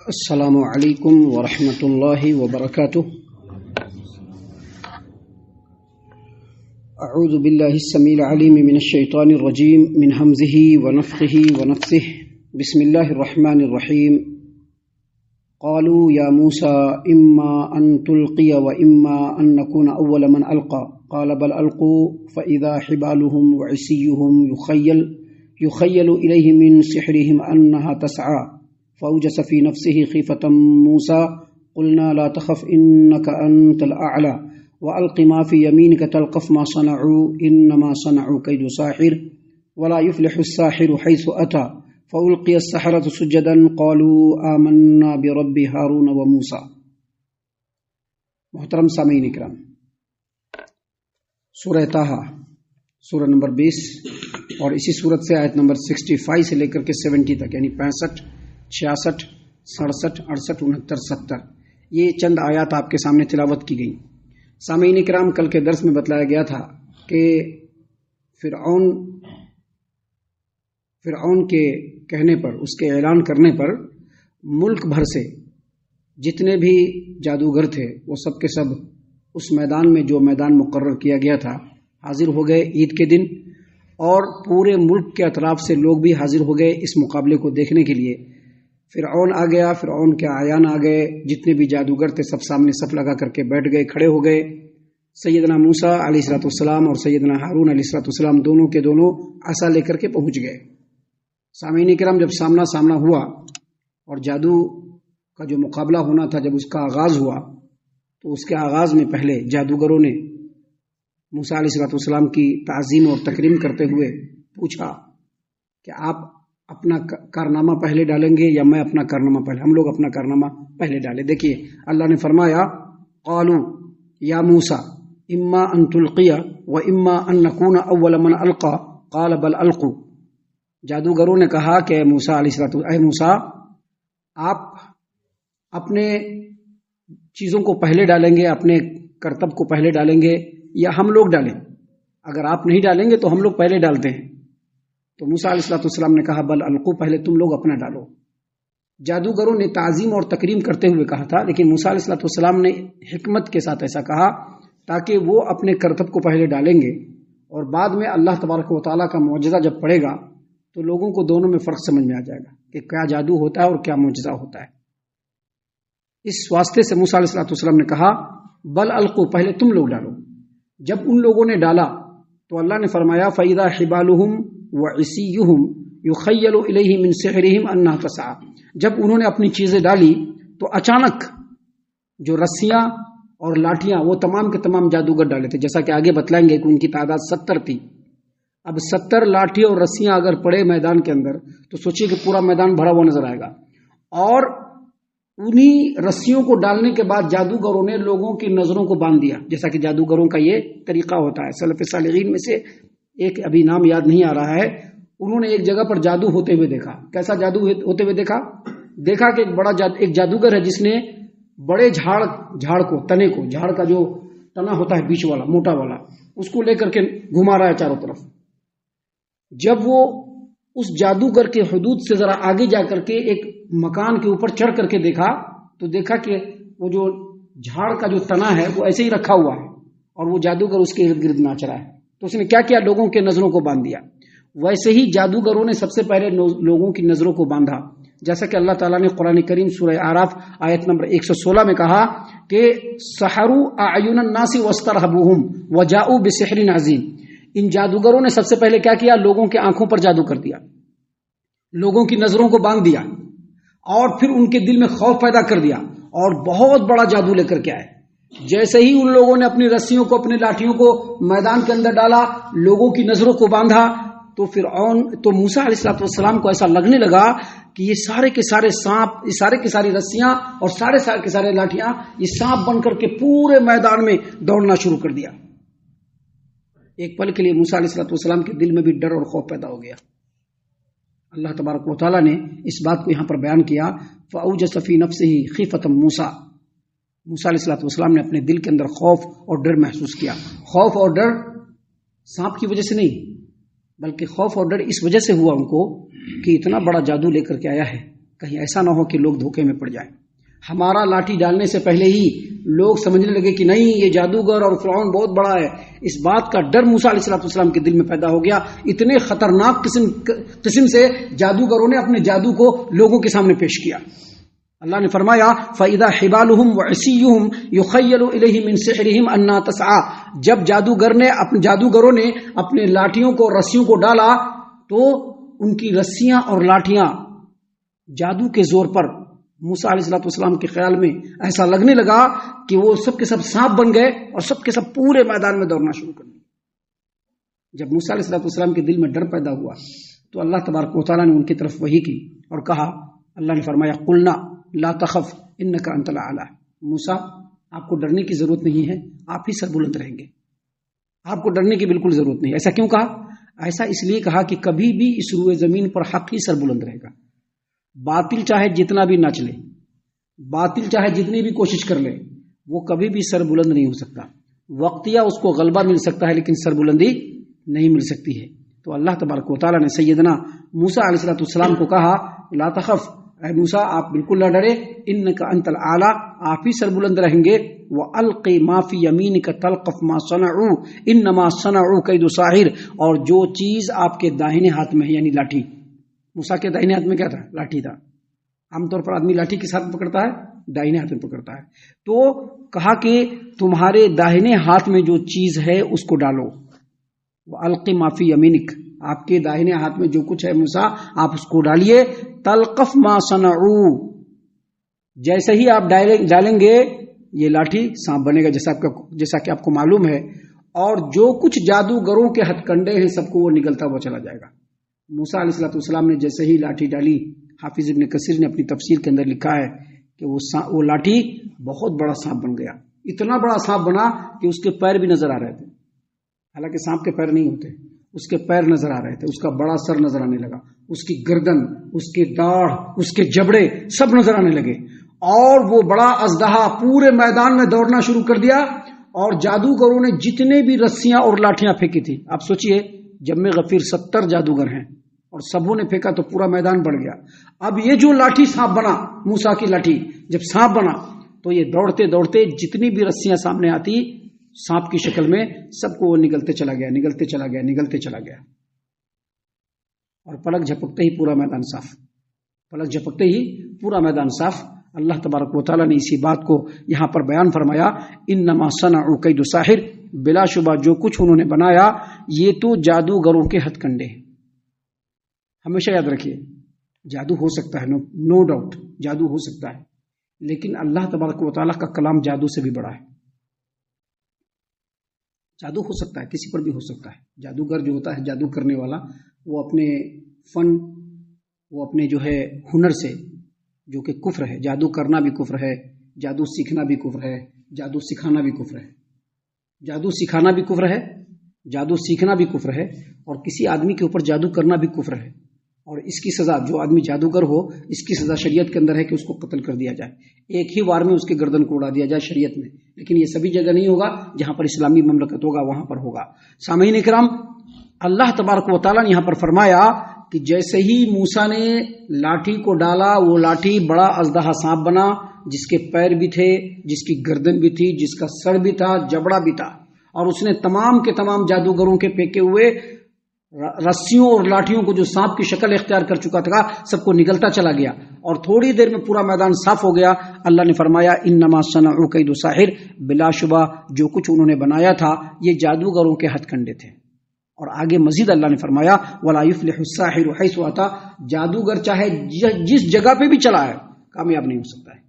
السلام علیکم ورحمۃ اللہ وبرکاتہ۔ اعوذ باللہ السمیع العلیم من الشیطان الرجیم من ہمزہ ونفخہ ونفثہ۔ بسم اللہ الرحمن الرحیم۔ قالوا یا موسیٰ اما ان تلقی واما ان نکون اول من القى قال بل القوا فاذا حبالهم وعصیهم يخيل الیہ من سحرهم انها تسعى فأوجس في نفسه خيفة موسى قلنا لا تخف إنك أنت الأعلى وألق ما في يمينك تلقف ما صنعوا إنما صنعوا كيد ساحر ولا يفلح الساحر حيث أتى فألقي السحرة سجدا قالوا آمنا برب هارون وموسى۔ محترم سامعین اکرام، سورہ طٰہٰ سورہ نمبر 20 اور اسی سورت سے آیت نمبر 65 سے لے کر کے 70 تک، یعنی 65 66 67 68 69 70، یہ چند آیات آپ کے سامنے تلاوت کی گئی۔ سامعین کرام، کل کے درس میں بتلایا گیا تھا کہ فرعون کے کہنے پر، اس کے اعلان کرنے پر ملک بھر سے جتنے بھی جادوگر تھے وہ سب کے سب اس میدان میں، جو میدان مقرر کیا گیا تھا، حاضر ہو گئے عید کے دن، اور پورے ملک کے اطراف سے لوگ بھی حاضر ہو گئے اس مقابلے کو دیکھنے کے لیے۔ فرعون آ گیا، فرعون کے اعیان آ گئے، جتنے بھی جادوگر تھے سب سامنے صف لگا کر کے بیٹھ گئے، کھڑے ہو گئے۔ سیدنا موسیٰ علیہ السلام اور سیدنا ہارون علیہ السلام دونوں کے دونوں عصا لے کر کے پہنچ گئے۔ سامعین کرام، جب سامنا ہوا اور جادو کا جو مقابلہ ہونا تھا، جب اس کا آغاز ہوا تو اس کے آغاز میں پہلے جادوگروں نے موسیٰ علیہ السلام کی تعظیم اور تکریم کرتے ہوئے پوچھا کہ آپ اپنا کارنامہ پہلے ڈالیں گے یا میں اپنا کارنامہ پہلے؟ ہم لوگ اپنا کارنامہ پہلے ڈالیں۔ دیکھیے اللہ نے فرمایا قالوا یا موسیٰ اما ان تلقی واما ان نکون اول من القى قال بل القوا۔ جادوگروں نے کہا کہ اے موسیٰ آپ اپنے چیزوں کو پہلے ڈالیں گے، اپنے کرتب کو پہلے ڈالیں گے یا ہم لوگ ڈالیں؟ اگر آپ نہیں ڈالیں گے تو ہم لوگ پہلے ڈالتے ہیں۔ تو موسیٰ علیہ السلام نے کہا بل القوا، پہلے تم لوگ اپنا ڈالو۔ جادوگروں نے تعظیم اور تکریم کرتے ہوئے کہا تھا، لیکن موسیٰ علیہ السلام نے حکمت کے ساتھ ایسا کہا تاکہ وہ اپنے کرتب کو پہلے ڈالیں گے، اور بعد میں اللہ تبارک و تعالیٰ کا معجزہ جب پڑے گا تو لوگوں کو دونوں میں فرق سمجھ میں آ جائے گا کہ کیا جادو ہوتا ہے اور کیا معجزہ ہوتا ہے۔ اس واسطے سے موسیٰ علیہ السلام نے کہا بل القوا، پہلے تم لوگ ڈالو۔ جب ان لوگوں نے ڈالا تو اللہ نے فرمایا فَإِذَا حِبَالُهُمْ وَعِصِيُّهُمْ يُخَيَّلُ إِلَيْهِ مِنْ سِحْرِهِمْ أَنَّهَا تَسْعَىٰ۔ جب انہوں نے اپنی چیزیں ڈالی تو اچانک جو رسیاں اور لاٹیاں، وہ تمام کے تمام جادوگر ڈالے تھے، جیسا کہ آگے بتلائیں گے کہ ان کی تعداد 70 تھی۔ اب 70 لاٹھی اور رسیاں اگر پڑے میدان کے اندر تو سوچیے کہ پورا میدان بھرا ہوا نظر آئے گا۔ اور انہی رسیوں کو ڈالنے کے بعد جادوگروں نے لوگوں کی نظروں کو باندھ دیا، جیسا کہ جادوگروں کا یہ طریقہ ہوتا ہے۔ سلف صالحین میں سے ایک، ابھی نام یاد نہیں آ رہا ہے، انہوں نے ایک جگہ پر جادو ہوتے ہوئے دیکھا۔ کیسا جادو ہوتے ہوئے دیکھا کہ ایک جادوگر ہے جس نے بڑے جھاڑ کو، تنے کو، جھاڑ کا جو تنا ہوتا ہے بیچ والا، موٹا والا، اس کو لے کر کے گھما رہا ہے چاروں طرف۔ جب وہ اس جادوگر کے حدود سے ذرا آگے جا کر کے ایک مکان کے اوپر چڑھ کر کے دیکھا تو دیکھا کہ وہ جو جھاڑ کا جو تنا ہے وہ ایسے ہی رکھا ہوا ہے اور وہ جادوگر اس کے ارد گرد ناچ رہا ہے۔ تو اس نے کیا کیا؟ لوگوں کے نظروں کو باندھ دیا۔ ویسے ہی جادوگروں نے سب سے پہلے لوگوں کی نظروں کو باندھا، جیسا کہ اللہ تعالیٰ نے قرآن کریم سورہ اعراف آیت نمبر 116 میں کہا کہ سحروا اعین الناس واسترهبوهم وجاءوا بسحر عظیم۔ ان جادوگروں نے سب سے پہلے کیا کیا؟ لوگوں کے آنکھوں پر جادو کر دیا، لوگوں کی نظروں کو باندھ دیا، اور پھر ان کے دل میں خوف پیدا کر دیا اور بہت بڑا جادو لے کر کے آئے۔ جیسے ہی ان لوگوں نے اپنی رسیوں کو، اپنے لاٹھیوں کو میدان کے اندر ڈالا، لوگوں کی نظروں کو باندھا، تو موسیٰ علیہ السلام کو ایسا لگنے لگا کہ یہ سارے کے سارے سانپ، یہ سارے کے ساری رسیاں اور سارے کے سارے لاٹھیاں یہ سانپ بن کر کے پورے میدان میں دوڑنا شروع کر دیا۔ ایک پل کے لیے موسیٰ علیہ السلام کے دل میں بھی ڈر اور خوف پیدا ہو گیا۔ اللہ تبارک و تعالیٰ نے اس بات کو یہاں پر بیان کیا فَأَوْجَسَ فِي نَفْسِهِ خِيفَةً موسیٰ۔ موسیٰ علیہ السلام نے اپنے دل کے اندر خوف اور ڈر محسوس کیا۔ خوف اور ڈر سانپ کی وجہ سے نہیں، بلکہ خوف اور ڈر اس وجہ سے ہوا ان کو کہ اتنا بڑا جادو لے کر کے آیا ہے، کہیں ایسا نہ ہو کہ لوگ دھوکے میں پڑ جائیں. ہمارا لاٹھی ڈالنے سے پہلے ہی لوگ سمجھنے لگے کہ نہیں یہ جادوگر اور فرعون بہت بڑا ہے. اس بات کا ڈر موسیٰ علیہ السلام کے دل میں پیدا ہو گیا. اتنے خطرناک قسم سے جادوگروں نے اپنے جادو کو لوگوں کے سامنے پیش کیا. اللہ نے فرمایا فَإِذَا حِبَالُهُمْ وَعِصِيُّهُمْ يُخَيَّلُ إِلَيْهِ مِنْ سِحْرِهِمْ أَنَّهَا تَسْعَىٰ. جب جادوگروں نے اپنے لاٹھیوں کو رسیوں کو ڈالا تو ان کی رسیاں اور لاٹھیاں جادو کے زور پر موسیٰ علیہ السلام کے خیال میں ایسا لگنے لگا کہ وہ سب کے سب سانپ بن گئے اور سب کے سب پورے میدان میں دوڑنا شروع کر دیا. جب موسیٰ علیہ السلام کے دل میں ڈر پیدا ہوا تو اللہ تبارک و تعالیٰ نے ان کی طرف وحی کی اور کہا, اللہ نے فرمایا قلنا لا تخف انک انت الاعلی. موسیٰ آپ کو ڈرنے کی ضرورت نہیں ہے, آپ ہی سربلند رہیں گے, آپ کو ڈرنے کی بالکل ضرورت نہیں. ایسا کیوں کہا؟ ایسا اس لیے کہا کہ کبھی بھی اس روئے زمین پر حق ہی سربلند رہے گا. باطل چاہے جتنا بھی ناچ لے, باطل چاہے جتنی بھی کوشش کر لے, وہ کبھی بھی سر بلند نہیں ہو سکتا. وقتیہ اس کو غلبہ مل سکتا ہے لیکن سر بلندی نہیں مل سکتی ہے. تو اللہ تبارک و تعالیٰ نے سیدنا موسیٰ علیہ السلام کو کہا لا تخف, اے موسیٰ آپ بالکل نہ ڈرے, انک انت الاعلی, آپ ہی سر بلند رہیں گے. وَأَلْقِ مَا فِي يَمِينِكَ تَلْقَفْ مَا صَنَعُوا إِنَّمَا صَنَعُوا كَيْدُ سَاحِرٍ. اور جو چیز آپ کے داہنے ہاتھ میں ہے یعنی لاٹھی, موسیٰ کے داہنے ہاتھ میں کیا تھا؟ لاٹھی تھا. عام طور پر آدمی لاٹھی کس ہاتھ میں پکڑتا ہے؟ داہنے ہاتھ میں پکڑتا ہے. تو کہا کہ تمہارے داہنے ہاتھ میں جو چیز ہے اس کو ڈالو. وَأَلْقِ مَا فِي يَمِينِكَ, آپ کے داہنے ہاتھ میں جو کچھ ہے موسیٰ آپ اس کو ڈالیے. تلقف ما صنعوا, جیسے ہی آپ ڈالیں گے یہ لاٹھی سانپ بنے گا جیسا کہ آپ کو معلوم ہے. اور جو کچھ جادوگروں کے ہتھ کنڈے ہیں سب کو وہ نگلتا ہوا چلا جائے گا. موسیٰ علیہ السلام نے جیسے ہی لاٹھی ڈالی, حافظ ابن کثیر نے اپنی تفسیر کے اندر لکھا ہے کہ وہ لاٹھی بہت بڑا سانپ بن گیا. اتنا بڑا سانپ بنا کہ اس کے پیر بھی نظر آ رہے تھے. حالانکہ سانپ کے پیر نہیں ہوتے, اس کے پیر نظر آ رہے تھے, اس کا بڑا سر نظر آنے لگا, اس کی گردن, اس کی داڑھ, اس کے جبڑے سب نظر آنے لگے. اور وہ بڑا اژدہا پورے میدان میں دوڑنا شروع کر دیا. اور جادوگروں نے جتنے بھی رسیاں اور لاٹھیاں پھینکی تھی, آپ سوچئے جم غفیر 70 جادوگر ہیں اور سبوں نے پھینکا تو پورا میدان بڑھ گیا. اب یہ جو لاٹھی سانپ بنا, موسیٰ کی لاٹھی جب سانپ بنا تو یہ دوڑتے دوڑتے جتنی بھی رسیاں سامنے آتی سانپ کی شکل میں سب کو وہ نگلتے چلا گیا. اور پلک جھپکتے ہی پورا میدان صاف. اللہ تبارک و تعالیٰ نے اسی بات کو یہاں پر بیان فرمایا, انما صنعوا کید ساحر, بلا شبہ جو کچھ انہوں نے بنایا یہ تو جادوگروں کے ہتھ کنڈے ہیں. ہمیشہ یاد رکھیے جادو ہو سکتا ہے, نو ڈاؤٹ جادو ہو سکتا ہے, لیکن اللہ تبارک و تعالیٰ کا کلام جادو سے بھی بڑا ہے. جادو ہو سکتا ہے, کسی پر بھی ہو سکتا ہے. جادوگر جو ہوتا ہے, جادو کرنے والا, وہ اپنے فن, وہ اپنے جو ہے ہنر سے, جو کہ کفر ہے, جادو کرنا بھی کفر ہے, جادو سیکھنا بھی کفر ہے, جادو سکھانا بھی کفر ہے. جادو سکھانا بھی کفر ہے, جادو سیکھنا بھی کفر ہے, اور کسی آدمی کے اوپر جادو کرنا بھی کفر ہے. اور اس کی سزا, جو آدمی جادوگر ہو اس کی سزا شریعت کے اندر ہے کہ اس کو قتل کر دیا جائے, ایک ہی وار میں اس کے گردن کو اڑا دیا جائے شریعت میں. لیکن یہ سبھی جگہ نہیں ہوگا, جہاں پر اسلامی مملکت ہوگا وہاں پر ہوگا. سامعین کرام, اللہ تبارک و تعالیٰ نے یہاں پر فرمایا کہ جیسے ہی موسیٰ نے لاٹھی کو ڈالا وہ لاٹھی بڑا اژدہا سانپ بنا, جس کے پیر بھی تھے, جس کی گردن بھی تھی, جس کا سر بھی تھا, جبڑا بھی تھا. اور اس نے تمام کے تمام جادوگروں کے پھینکے ہوئے رسیوں اور لاٹھیوں کو جو سانپ کی شکل اختیار کر چکا تھا سب کو نگلتا چلا گیا. اور تھوڑی دیر میں پورا میدان صاف ہو گیا. اللہ نے فرمایا انما صنعوا کید ساحر, بلا شبہ جو کچھ انہوں نے بنایا تھا یہ جادوگروں کے ہتھ کنڈے تھے. اور آگے مزید اللہ نے فرمایا ولا یفلح الساحر حیث اتی, جادوگر چاہے جس جگہ پہ بھی چلا ہے کامیاب نہیں ہو سکتا ہے,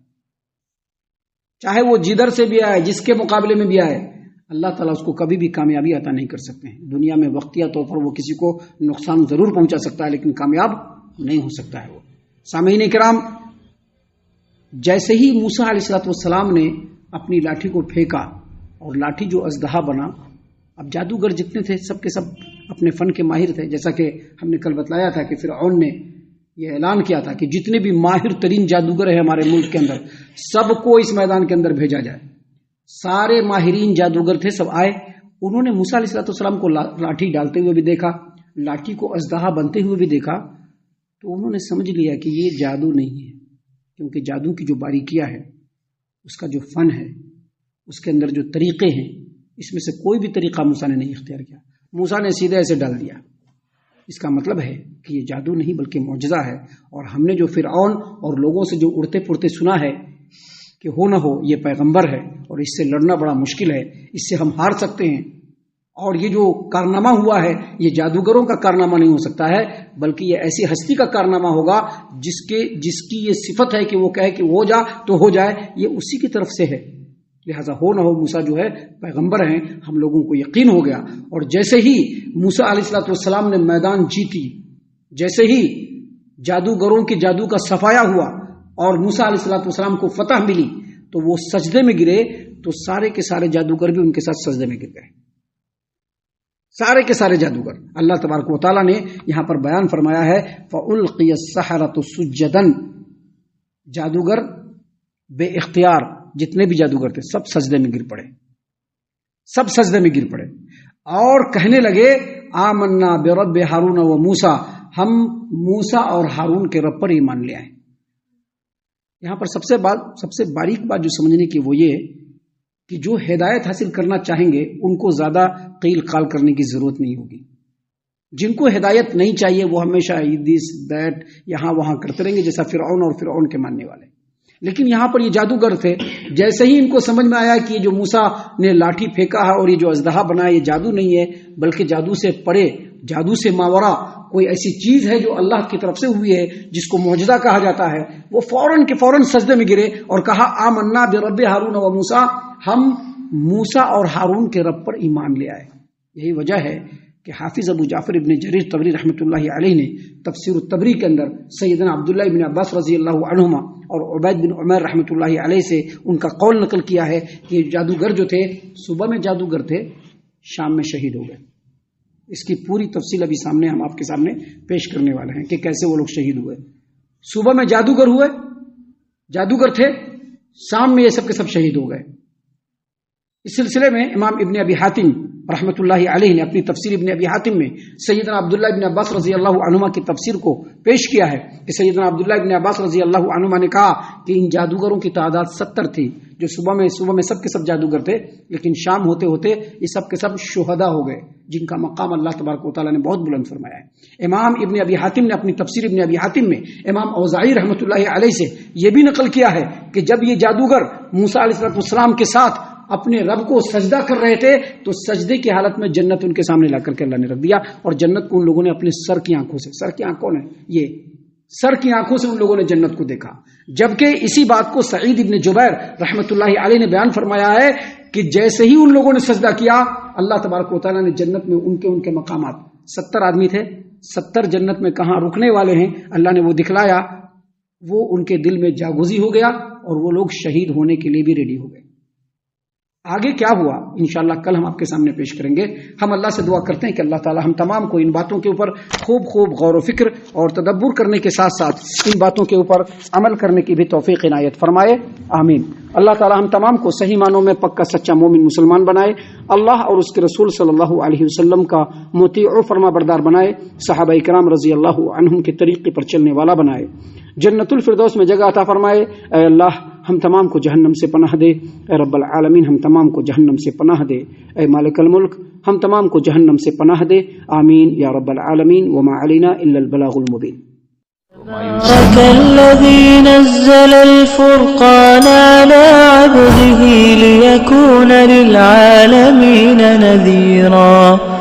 چاہے وہ جدھر سے بھی آئے, جس کے مقابلے میں بھی آئے, اللہ تعالیٰ اس کو کبھی بھی کامیابی عطا نہیں کر سکتے ہیں. دنیا میں وقتیہ طور پر وہ کسی کو نقصان ضرور پہنچا سکتا ہے لیکن کامیاب نہیں ہو سکتا ہے وہ. سامعین کرام, جیسے ہی موسیٰ علیہ السلام نے اپنی لاٹھی کو پھینکا اور لاٹھی جو اژدہا بنا, اب جادوگر جتنے تھے سب کے سب اپنے فن کے ماہر تھے. جیسا کہ ہم نے کل بتلایا تھا کہ فرعون نے یہ اعلان کیا تھا کہ جتنے بھی ماہر ترین جادوگر ہیں ہمارے ملک کے اندر سب کو اس میدان کے اندر بھیجا جائے. سارے ماہرین جادوگر تھے, سب آئے. انہوں نے موسیٰ علیہ السلام کو لاٹھی ڈالتے ہوئے بھی دیکھا, لاٹھی کو اژدہا بنتے ہوئے بھی دیکھا, تو انہوں نے سمجھ لیا کہ یہ جادو نہیں ہے, کیونکہ جادو کی جو باریکیاں ہے، اس کا جو فن ہے، اس کے اندر جو طریقے ہیں، اس میں سے کوئی بھی طریقہ موسیٰ نے نہیں اختیار کیا. موسیٰ نے سیدھے ایسے ڈال دیا. اس کا مطلب ہے کہ یہ جادو نہیں بلکہ معجزہ ہے. اور ہم نے جو فرعون اور لوگوں سے جو اڑتے پڑتے سنا ہے کہ ہو نہ ہو یہ پیغمبر ہے اور اس سے لڑنا بڑا مشکل ہے، اس سے ہم ہار سکتے ہیں، اور یہ جو کارنامہ ہوا ہے یہ جادوگروں کا کارنامہ نہیں ہو سکتا ہے، بلکہ یہ ایسی ہستی کا کارنامہ ہوگا جس کی یہ صفت ہے کہ وہ کہے کہ ہو جا تو ہو جائے، یہ اسی کی طرف سے ہے. لہذا ہو نہ ہو موسیٰ جو ہے پیغمبر ہیں، ہم لوگوں کو یقین ہو گیا. اور جیسے ہی موسیٰ علیہ الصلوۃ والسلام نے میدان جیتی، جیسے ہی جادوگروں کے جادو کا صفایا ہوا اور موسیٰ علیہ الصلوۃ والسلام کو فتح ملی تو وہ سجدے میں گرے، تو سارے کے سارے جادوگر بھی ان کے ساتھ سجدے میں گر گئے. سارے کے سارے جادوگر. اللہ تبارک و تعالیٰ نے یہاں پر بیان فرمایا ہے فَأُلْقِيَ السَّحَرَةُ سُجَّدًا، جادوگر بے اختیار جتنے بھی جادوگر تھے سب سجدے میں گر پڑے، سب سجدے میں گر پڑے اور کہنے لگے آمنا برب ہارون و موسیٰ، ہم موسیٰ اور ہارون کے رب پر ایمان لے آئے. یہاں پر سب سے باریک بات جو سمجھنے کی وہ یہ کہ جو ہدایت حاصل کرنا چاہیں گے ان کو زیادہ قیل قال کرنے کی ضرورت نہیں ہوگی. جن کو ہدایت نہیں چاہیے وہ ہمیشہ دس دیٹ یہاں وہاں کرتے رہیں گے، جیسا فرعون اور فرعون کے ماننے والے. لیکن یہاں پر یہ جادوگر تھے، جیسے ہی ان کو سمجھ میں آیا کہ یہ جو موسیٰ نے لاٹھی پھینکا ہے اور یہ جو اژدہا بنا یہ جادو نہیں ہے بلکہ جادو سے پرے، جادو سے ماورا کوئی ایسی چیز ہے جو اللہ کی طرف سے ہوئی ہے جس کو معجزہ کہا جاتا ہے، وہ فوراً کے فوراً سجدے میں گرے اور کہا آمنا برب ہارون و موسیٰ، ہم موسیٰ اور ہارون کے رب پر ایمان لے آئے. یہی وجہ ہے کہ حافظ ابو جعفر ابن جریر طبری رحمۃ اللہ علیہ نے تفسیر الطبری کے اندر سیدنا عبداللہ بن عباس رضی اللہ عنہما اور عبید بن عمیر رحمۃ اللہ علیہ سے ان کا قول نقل کیا ہے کہ جادوگر جو تھے صبح میں جادوگر تھے، شام میں شہید ہو گئے. اس کی پوری تفصیل ابھی سامنے ہم آپ کے سامنے پیش کرنے والے ہیں کہ کیسے وہ لوگ شہید ہوئے. صبح میں جادوگر ہوئے، جادوگر تھے، شام میں یہ سب کے سب شہید ہو گئے. اس سلسلے میں امام ابن ابی حاتم رحمۃ اللہ علیہ نے اپنی تفسیر ابن ابی حاتم میں سیدنا عبداللہ ابن عباس رضی اللہ عنہما کی تفسیر کو پیش کیا ہے کہ سیدنا عبداللہ ابن عباس رضی اللہ عنہما نے کہا کہ ان جادوگروں کی تعداد 70 تھی، جو صبح میں سب کے سب جادوگر تھے، لیکن شام ہوتے ہوتے یہ سب کے سب شہداء ہو گئے جن کا مقام اللہ تبارک و تعالیٰ نے بہت بلند فرمایا ہے. امام ابن ابی حاتم نے اپنی تفسیر ابن ابی حاتم میں امام اوزاعی رحمۃ اللہ علیہ سے یہ بھی نقل کیا ہے کہ جب یہ جادوگر موسیٰ علیہ السلام کے ساتھ اپنے رب کو سجدہ کر رہے تھے تو سجدے کی حالت میں جنت ان کے سامنے لا کر کے اللہ نے رکھ دیا، اور جنت کو ان لوگوں نے اپنے سر کی آنکھوں سے، سر کی آنکھ کون ہے؟ یہ سر کی آنکھوں سے ان لوگوں نے جنت کو دیکھا. جبکہ اسی بات کو سعید ابن جبیر رحمۃ اللہ علیہ نے بیان فرمایا ہے کہ جیسے ہی ان لوگوں نے سجدہ کیا اللہ تبارک و تعالیٰ نے جنت میں ان کے مقامات، 70 آدمی تھے، 70 جنت میں کہاں رکنے والے ہیں اللہ نے وہ دکھلایا، وہ ان کے دل میں جاگوزی ہو گیا اور وہ لوگ شہید ہونے کے لیے بھی ریڈی ہو گئے. آگے کیا ہوا انشاءاللہ کل ہم آپ کے سامنے پیش کریں گے. ہم اللہ سے دعا کرتے ہیں کہ اللہ تعالی ہم تمام کو ان باتوں کے اوپر خوب غور و فکر اور تدبر کرنے کے ساتھ ساتھ ان باتوں کے اوپر عمل کرنے کی بھی توفیق عنایت فرمائے، آمین. اللہ تعالی ہم تمام کو صحیح معنوں میں پکا سچا مومن مسلمان بنائے، اللہ اور اس کے رسول صلی اللہ علیہ وسلم کا مطیع و فرما بردار بنائے، صحابہ کرام رضی اللہ عنہم کے طریقے پر چلنے والا بنائے، جنت الفردوس میں جگہ عطا فرمائے. اے اللہ ہم تمام کو جہنم سے پناہ دے، اے رب العالمین ہم تمام کو جہنم سے پناہ دے، اے مالک الملک ہم تمام کو جہنم سے پناہ دے، آمین یا رب العالمین. وما علینا الا البلاغ المبین. تبارك الذي نزل الفرقان على عبده ليكون للعالمين نذيرا.